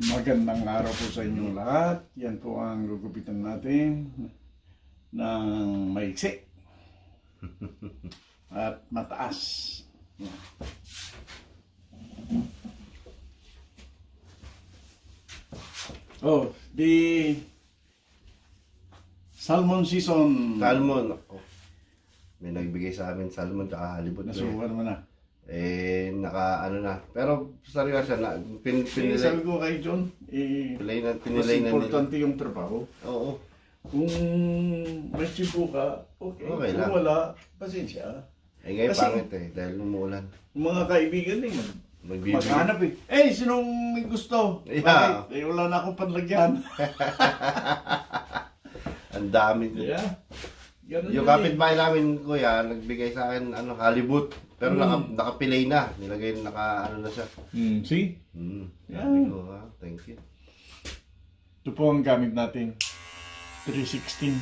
Magandang araw po sa inyong lahat. Yan po ang gugupitan natin ng maiksi at mataas. Yan. Oh, the salmon season. Salmon. Ako. May nagbigay sa amin salmon tsaka halibut. Nasubukan mo na. Naka ano na. Pero seryoso na. Sabi ko kay John, Pinilay mas na nila. importante yung trabaho. Oo. Kung may tsipo ka, okay. Okay Kung lang. wala, pasensya. Ngayon Kasi- pangit dahil umuulan. Mga kaibigan din, Magbibigay. maghanap eh. Sinong may gusto? Yeah. Bakit? Wala na akong panlagyan. Ang dami. Yeah. Ganun Yung yun kapitbahay namin, kuya, nagbigay sa akin halibut. Pero nakapilay na. Nilagay ano na siya. See? Yeah. Sabi ko, thank you. Ito po ang gamit natin. 316.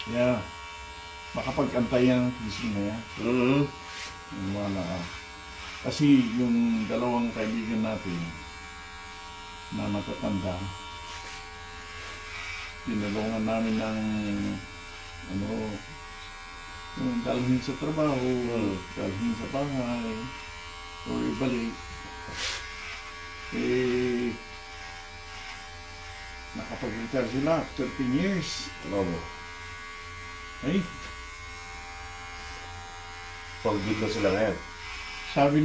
Yeah. Makapag-antayan ang fishing na yan. Yung mga kasi yung dalawang kaibigan natin na matatanda, tinulungan namin ng yung dalhin sa trabaho, dalhin sa bahay, o ibalik. Nakapag-retire sila, 13 years. Oo. Ay, Pag-big na sila ngayon. sabi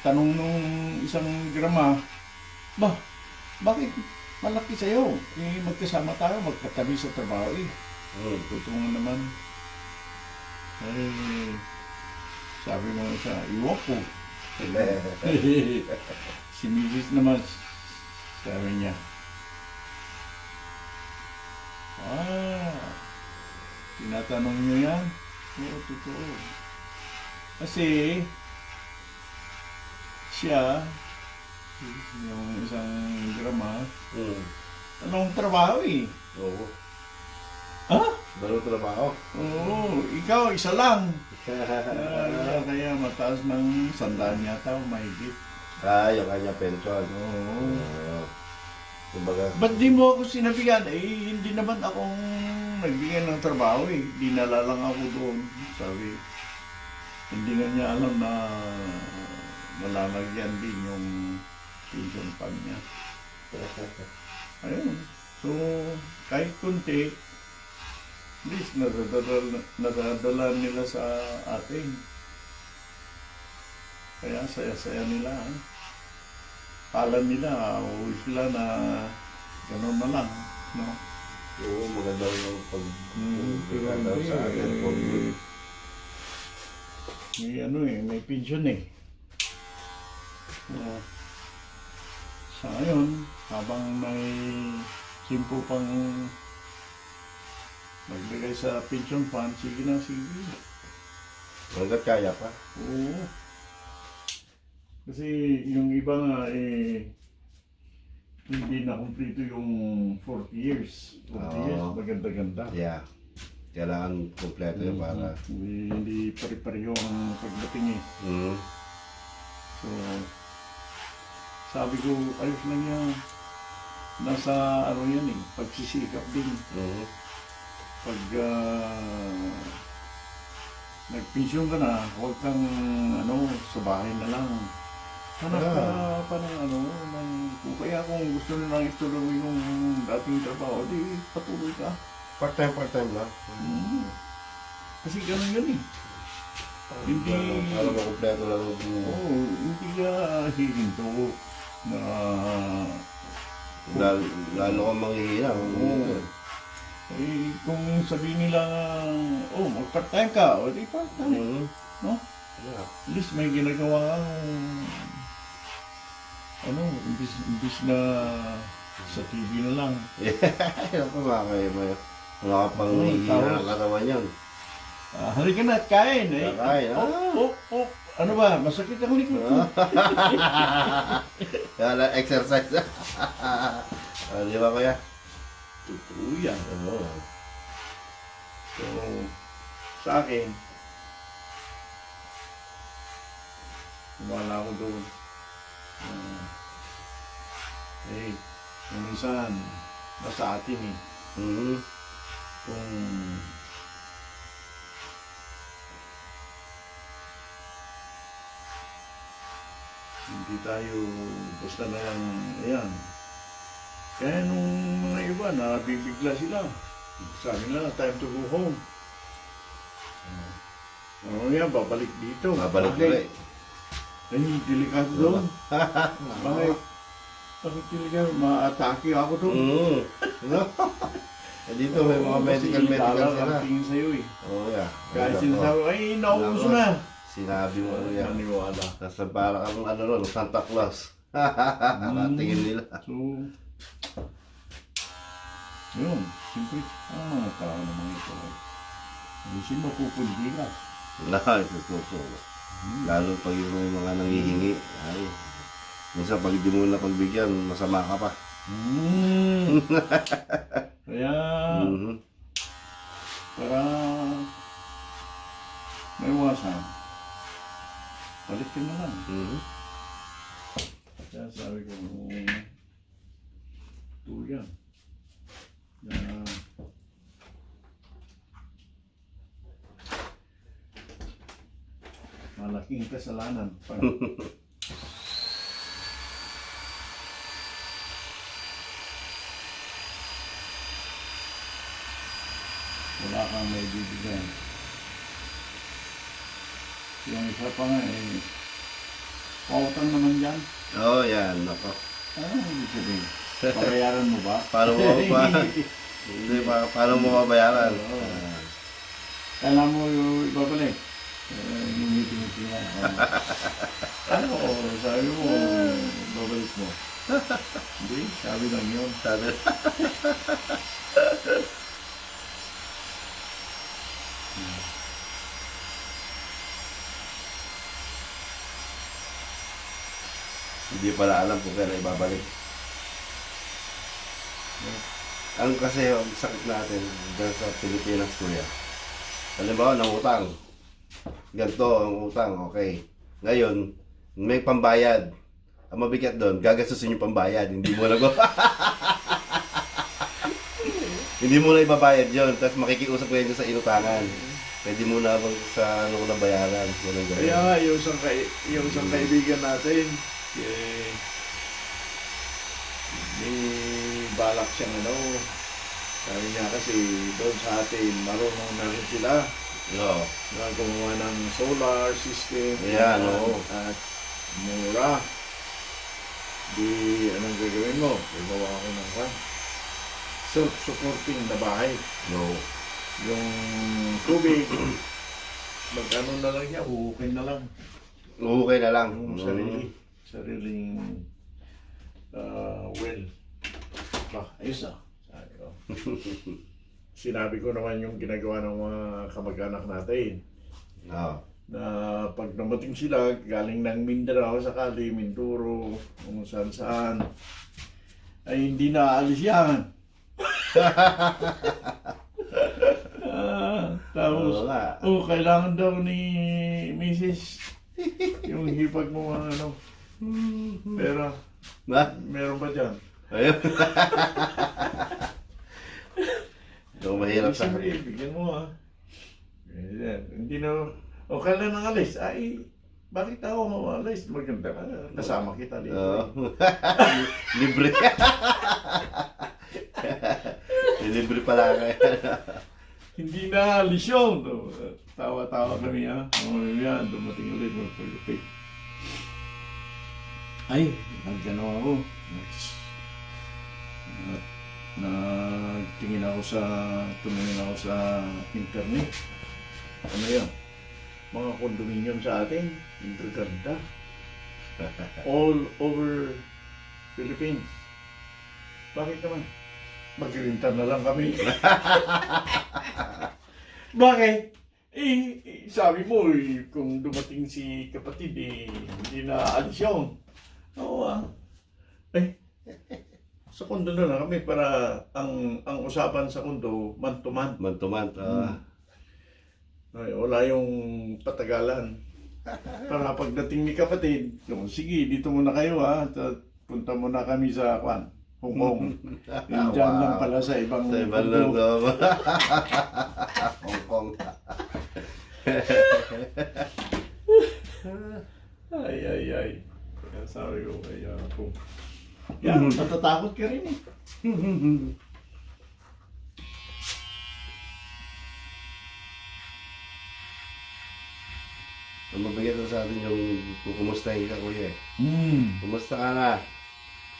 tanong nung isang grama, bakit malaki sa'yo? Magkasama tayo, magkatabi sa trabaho eh. Tutungan naman. Sabi mo isa, iwak po. Si Mrs. naman, sabi niya, tinatanong niyo yan? Oo, totoo. Kasi, siya, yung isang grama, anong trabaho eh? Oo. Ha? Dalo trabaho. Oo, ikaw isa lang. Kaya mataas ng 100 yata o mahigit. Yung kanya pension. Oo. Kumbaga, Ba't di mo ako sinabihan? Hindi naman akong nagbigay ng trabaho eh. Dinala lang ako doon. Sabi, hindi nga niya alam na malalagyan din yung pension fund niya. Ayun. So, kahit kunti, at least nadadala nila sa atin. Kaya saya-saya nila. Kala nila, uwi sila na gano'n na lang. No? oo, maganda yung Pero sa akin. may pension eh. Sa ngayon, habang may simpo pang magbigay sa pension fund, sige na, sige. Hanggat kaya pa. Oo. Kasi yung iba nga hindi na kumplito yung 40 years. 40 years, maganda-ganda. Yeah. Kailangan kompleto yun para... Hindi pare-pareho ang pagdating eh. So, sabi ko, ayos lang yan. Nasa yan eh, pagsisikap din. Pag nagpensyon ka na, huwag kang sa bahay na lang. Hanap ka pa ng kung kaya kung gusto na lang ituloy yung dating trabaho, di patuloy ka. Part-time lang. Kasi ganun yan eh. Hindi, Para makompleto lang hindi ka hihinto na lalo kang manghihina. kung sabihin nila, mag-part-time ka, o di part-time. No? Yeah. At least may ginagawa kang imbis na sa TV na lang. Yan pa mga panghihina ng katawan yan. Halika na at kain. Kakain, Ano ba? Masakit ang likod ko. Kaya exercise. Di ba kuya? Totoo yan. Oo. So, sa akin, kumala ako doon. Kung minsan, nasa atin eh. Mhm. Kung hindi tayo basta na lang, ayan. Kaya nung mga iba, nabibigla sila. Sabi nila, time to go home. Ano yan, babalik dito. Babalik Bakit? ulit. Ay, delikado doon. Bakit? Bakit delikado? Ma-atake ako doon. No? Dito may mga medical sila. Ang tingin sa'yo eh. Oo, yeah. Kahit sinasabi, ay, nauuso Nako. na. Sinabi mo ano yan. Maniwala. Nasa para kang ano ron, Santa Claus. Tingin nila. So, yun, siyempre, ang mga tao naman ito. Hindi mapupundi ka. Lahat ito. Lalo pag yung may mga nangihingi. Ay, minsan pag di mo na pagbigyan, masama ka pa. Kaya, Mhm. para may iwasan, balik ka na lang. Mhm. Kaya sabi ko, tuyan. Na, malaking kasalanan. Wala kang may bibigyan. Yung isa pa nga eh, pautang naman yan. Oo, yan. Nako. Ano ang ibig sabihin? Pabayaran mo ba? Paano mo pa? Hindi pa. Paano mo mabayaran? Oo. Kailan mo ibabalik? Ngiti-ngiti nga. Ano? Sabi mo, babalik mo. Hindi, sabi lang yun. Sabi. Hindi pala alam kung kailan ibabalik. Ang kasi ang sakit natin dyan sa Pilipinas, kuya. Halimbawa, ng utang. Ganito ang utang, okay. Ngayon, may pambayad. Ang mabigat doon, gagastusin yung pambayad. Hindi mo na hindi mo na ibabayad yun. Tapos makikiusap kayo dyan sa inutangan. Pwede mo na sa ano na bayaran. Ganun. Kaya nga, yung isang kaibigan natin, may balak siyang ano, sabi niya kasi doon sa atin, marunong na rin sila Oo. na gumawa ng solar system. Ayan, oo. At mura. Di, anong gagawin mo? Gagawa ako ng self-supporting na bahay. No. Yung tubig, mag-ano na lang niya, uukay na lang. Okay na lang. Yung sariling well. Bah, ayos ah. Sabi ko. Sinabi ko naman yung ginagawa ng mga kamag-anak natin. Oo. Na pag namating sila, galing ng Mindanao, sakali, Mindoro, kung saan-saan, ay hindi na aalis yan. Tapos, Oo nga. kailangan daw ni Mrs. yung hipag mo ano. Pero, Na? meron ba dyan? Ayun. Ito mahirap sa Siyempre, bigyan mo ah. Hindi na, kailan nang alis? Ay, bakit ako alis? Maganda ka, kasama kita dito. Oo. Libre. Libre pala kayo. Hindi na alis yun. Tawa-tawa kami ha. Yan, dumating ulit magpagupit. Ay, nagano ako. Tumingin ako sa internet. Ano yan? Mga condominium sa atin, ang ganda. All over Philippines. Bakit naman? Mag-renta na lang kami. Bakit? Sabi mo, kung dumating si kapatid, hindi na alis yun. Oo ah. Sa kondo na lang kami para ang usapan sa kondo, man to man. Man to man. Ay, wala yung patagalan. Para pagdating ni kapatid, sige, dito muna kayo ha. Punta muna kami sa Hong Kong. Diyan lang pala sa ibang Sa ibang kondo. lugar. Hong Kong. Ay. Kaya sabi ko, kaya ako. Yan, natatakot ka rin eh. Ang mabigat na sa atin yung kukumustahin ka, kuya. Kumusta ka na?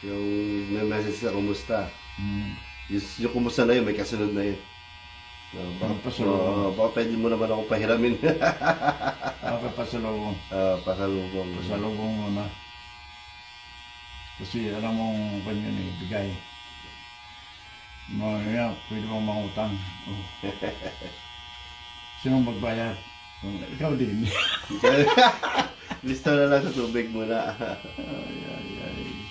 Yung may message ka, kumusta? Yung kumusta na yun, may kasunod na yun. Pasalubong. Baka pwede mo naman ako pahiramin. Pasalubong. Pasalubong. Pasalubong mo na. Kasi alam mong kanyan eh, bigay. Mamaya, pwede mong mangutang. Oh. Sinong magbayad? Ikaw din. Listo na lang sa tubig muna. Ay.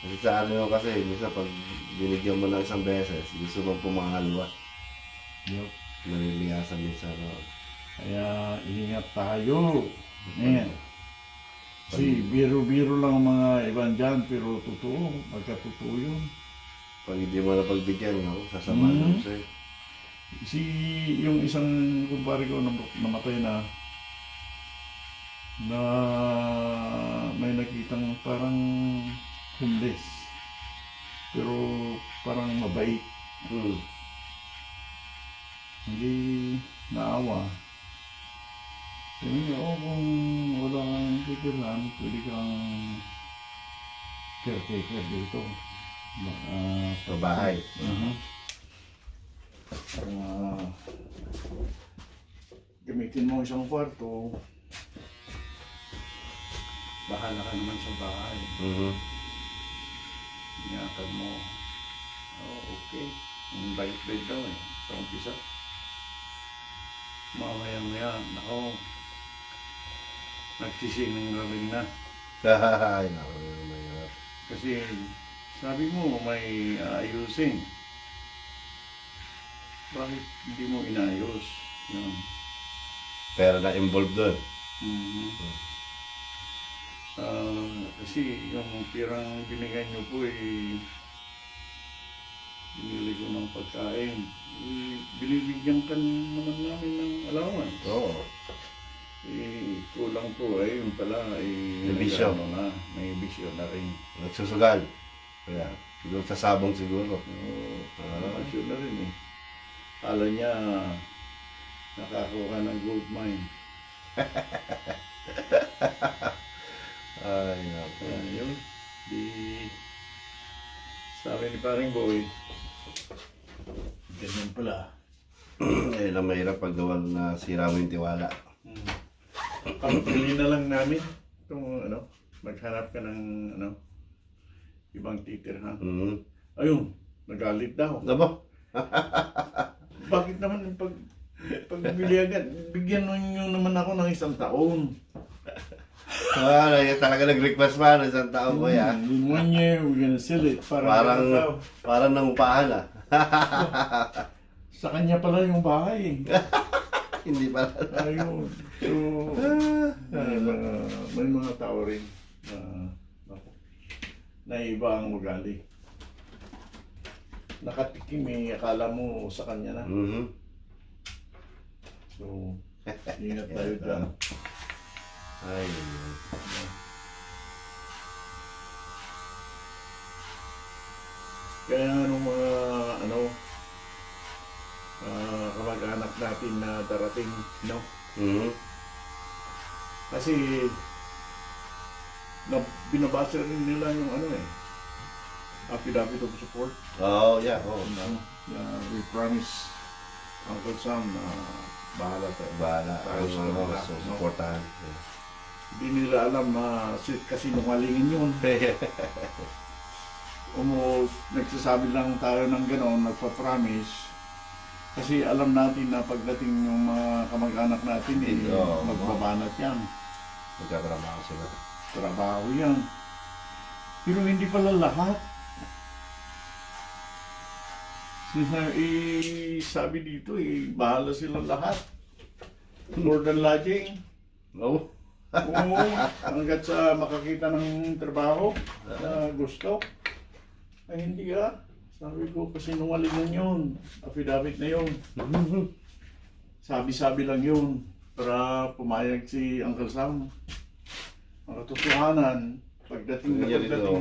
Kasi sa ano kasi, minsan pag binigyan mo ng isang beses, gusto mong pumangalwa. Yup. Maliligasan minsan. Kaya ingat tayo. Ayan. Si biro-biro lang ang mga ibang dyan, pero totoo, magkatotoo yun. Pag hindi mo na pagbigyan, sasama lang sa'yo. Si yung isang kumpare ko namatay na may nakitang parang homeless. Pero parang mabait. Hindi naawa. Sabi niya, kung wala kang titirhan, pwede kang caretaker dito. Sa bahay. Gamitin mo isang kwarto, bahala ka naman sa bahay. Ingatan mo. Okay. Ang bait-bait daw eh. Sa umpisa. Mamaya-maya, nako. Nagsisinang lamig na. Ay, mahirap. Kasi sabi mo may ayusin. Bakit hindi mo inayos? Yun. Pera na involved doon. Kasi yung pirang binigay niyo po binili ko ng pagkain. Binibigyan ka naman namin ng allowance. Oo. Kulang po yun pala May bisyo. May bisyo na rin. Nagsusugal. Kaya, doon sa sabong siguro. Bisyo na rin eh. Kala niya nakakuha ng gold mine. Ay, naku. Yun. Sabi ni paring boy, ganyan pala. Eh, na mahirap pag nasira mo yung tiwala. Pagpili na lang namin itong maghanap ka ng ibang titirhan. Ayun, nagalit daw. Aba? Bakit naman pagbili agad, bigyan nyo naman ako ng 1 taon. Talaga nag-request pa ng isang taon ko ya. In 1 year, we're gonna sell it. Parang nangupahan Sa kanya pala yung bahay. Hindi pala. Ayun. So, may mga tao rin na iba ang ugali. Nakatikim akala mo sa kanya na. So, ingat tayo dyan. Ay. Kaya nung mga kamag-anak natin na darating, Kasi binabasa rin nila yung affidavit of support. Yeah. We promise Uncle Sam na bahala tayo. Bahala. Tayo sa kanila, Supportahan. Hindi nila alam na kasi nungalingin yun. Nagsasabi lang tayo ng gano'n, nagpa-promise. Kasi alam natin na pagdating yung mga kamag-anak natin, Oo. magbabanat yan. Magkatrabaho sila. Trabaho yan. Pero hindi pala lahat. Sabi dito, bahala sila lahat. More than lodging. Oo. Oo, hanggat sa makakita ng trabaho na gusto. Ay hindi ah. Sabi ko, kasinungalingan yun. Affidavit na yun. Sabi-sabi lang yun. Para pumayag si Uncle Sam. Ang katotohanan, pagdating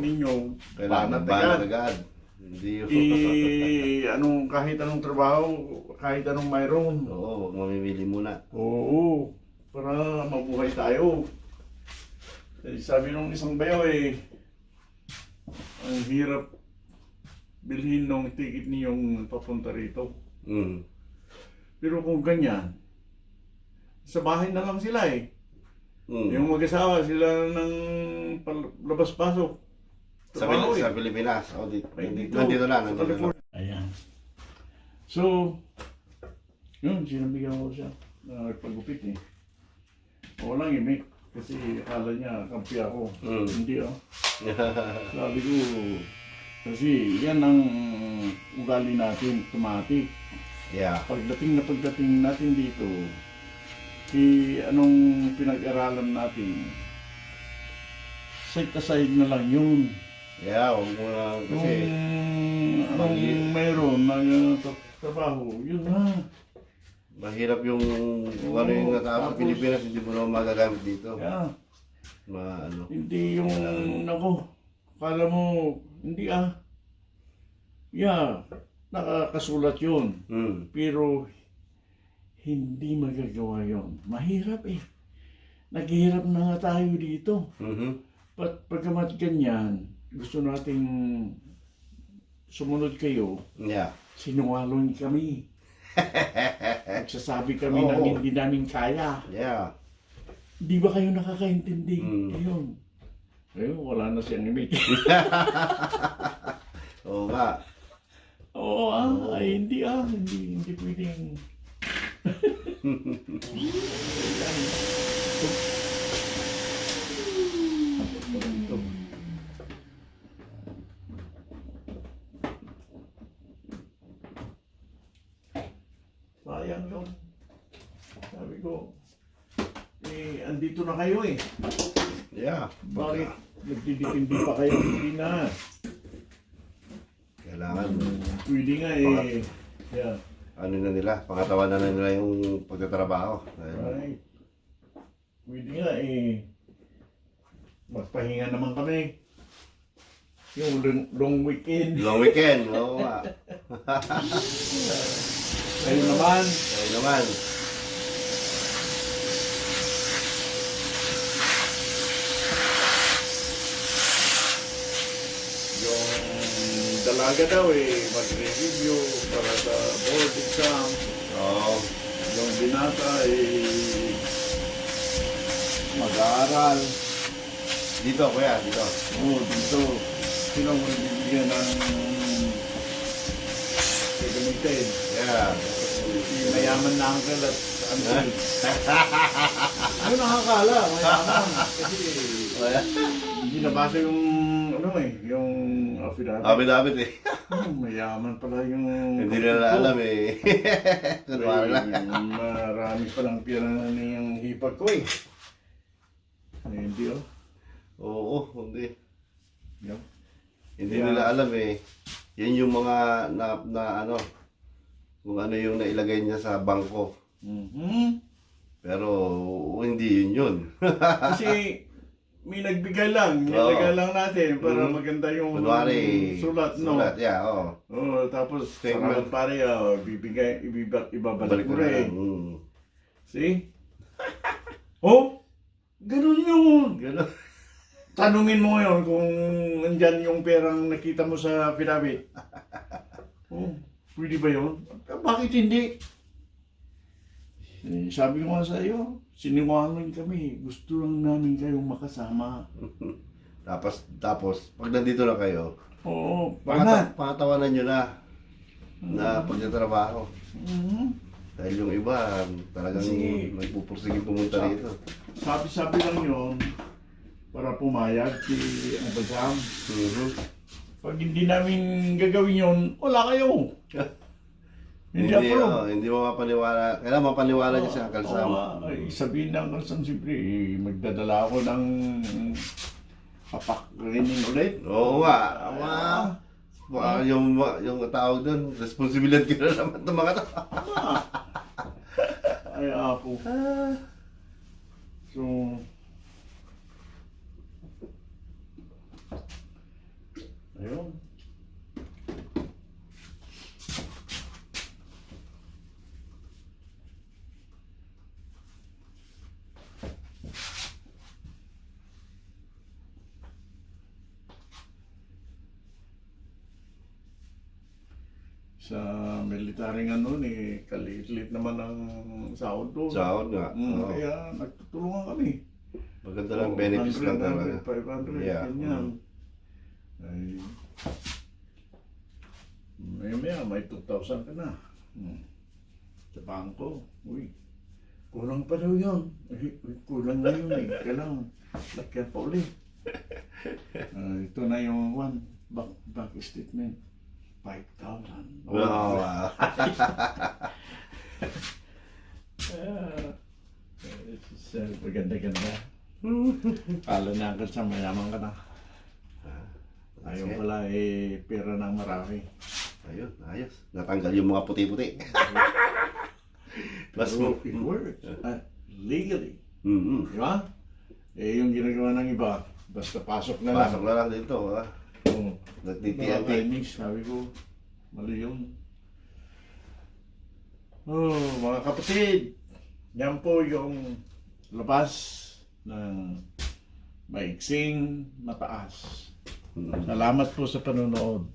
ninyo, Kailangan banat banat agad. agad. Hindi yun. Kahit anong trabaho, kahit anong mayroon. Oo, huwag mamimili muna. Oo, para mabuhay tayo. Sabi nung isang bayaw ang hirap bilhin ng ticket niyong papunta rito. Mm. Pero kung ganyan, sa bahay na lang sila Mm. Yung mag-asawa, sila ng labas-pasok. Trabaho Sa Pilipinas. O, Ay, nandito na. sa California. Ayan. So, yun, sinabihan ko siya na nagpagupit Oo lang Mick. Kasi akala niya kampi ako. Mm. Hindi Sabi ko, kasi yan ang ugali natin, automatic. Yeah. Pagdating natin dito, anong pinag-aralan natin, set aside na lang yun. Yeah, huwag mo na kasi... Anong mayroon na trabaho, yun na. Mahirap yung kung ano yung nasa tapos- Pilipinas, hindi mo naman magagamit dito. Yeah. Ano. Hindi yung, kala mo, hindi Yeah, nakakasulat yun. Mm. Pero, hindi magagawa yun. Mahirap Naghihirap na nga tayo dito. Mm-hmm. Pagkamat ganyan, gusto nating sumunod kayo, Yeah. sinungaling kami. Nagsasabi kami ng Oo. hindi namin kaya. Yeah. Di ba kayo nakakaintindi? Mm. Ayun, wala na siyang imig. Oo nga. Oo ay hindi hindi pwedeng. Sayang yun. Sabi ko, andito na kayo Yeah. Bakit nagdidipindi pa kayo? Hindi na. Kailangan, Pwede nga Yeah. ano na nila, pangatawanan na nila yung pagtatrabaho. Right. Pwede nga magpahinga naman kami. Yung long weekend. Long weekend, oo nga. Kayo naman. Kaya naman. Yung dalaga daw magre-review para sa board exam. Oo. Yung binata mag-aaral. Dito, kuya, dito. Dito. Sino mo bibigyan ng gagamitin? Yeah. Si mayaman na uncle at uncle. Ano nakakala? Mayaman. Kasi hindi nabasa yung yung affidavit. Abit-abit eh. Mayaman pala yung... Hindi nila alam eh. Kunwari lang. Marami palang pira na yung hipag ko hindi Oo, hindi. Yep. Hindi nila alam eh. Yan yung mga ano, kung ano yung nailagay niya sa bangko. Mhm. Pero hindi yun. Kasi may nagbigay lang, Oo. nilagay lang natin para Mhm. maganda yung Kunwari, sulat, no? Sulat, yeah, oo. Tapos Statement. salamat pare, ibabalik Balik mo mo na. rin. See? Ganun yun. Gano'n. Tanungin mo ngayon kung nandyan yung perang nakita mo sa affidavit. Pwede ba yun? Bakit hindi? Sabi ko nga sa iyo, siniwangan kami. Gusto lang namin kayong makasama. Tapos, pag nandito na kayo, Oo, banat. pangatawanan nyo na. na pagtatrabaho. Mhm. Dahil yung iba, talagang Kasi- nagpupursige pumunta rito. Sabi-sabi lang yun para pumayag si Abagam. Mhm. Pag hindi namin gagawin yun, wala kayo. Hindi approve. Hindi mo mapaniwala. Kailangan mapaniwala niya si Uncle Sam. Ay, sabihin ng Uncle Sam, siyempre, magdadala ako ng papakrinin ulit. Oo nga. Yung tawag doon, responsibilidad ka na naman ng mga tao. Ay, ako. So, ayun. Sa military nga noon kaliit-liit naman ang sahod doon. Sahod nga. Oo. Kaya nagtutulungan kami. Maganda lang benefits lang talaga. 500, Yeah. ganyan. Ay, maya may 2,000 ka na. Sa bangko. Uy, kulang pa daw yun. Kulang na yun Kailangan, lakyan pa ulit. Ito na yung bank statement. 5,000. Wow. Maganda-ganda. Kala na agad sa mayaman ka na. Ayaw pala pera ng marami. Ayun, ayos. Natanggal yung mga puti-puti. Mas Pero mo. it works. Legally. Mhm. Di ba? Yung ginagawa ng iba, basta pasok na lang. Pasok na lang dito. Oo. Nagtitiyanti. Nakakainis, sabi ko, mali yun. Oh, mga kapatid, yan po yung labas ng maiksing mataas. Salamat po sa panonood.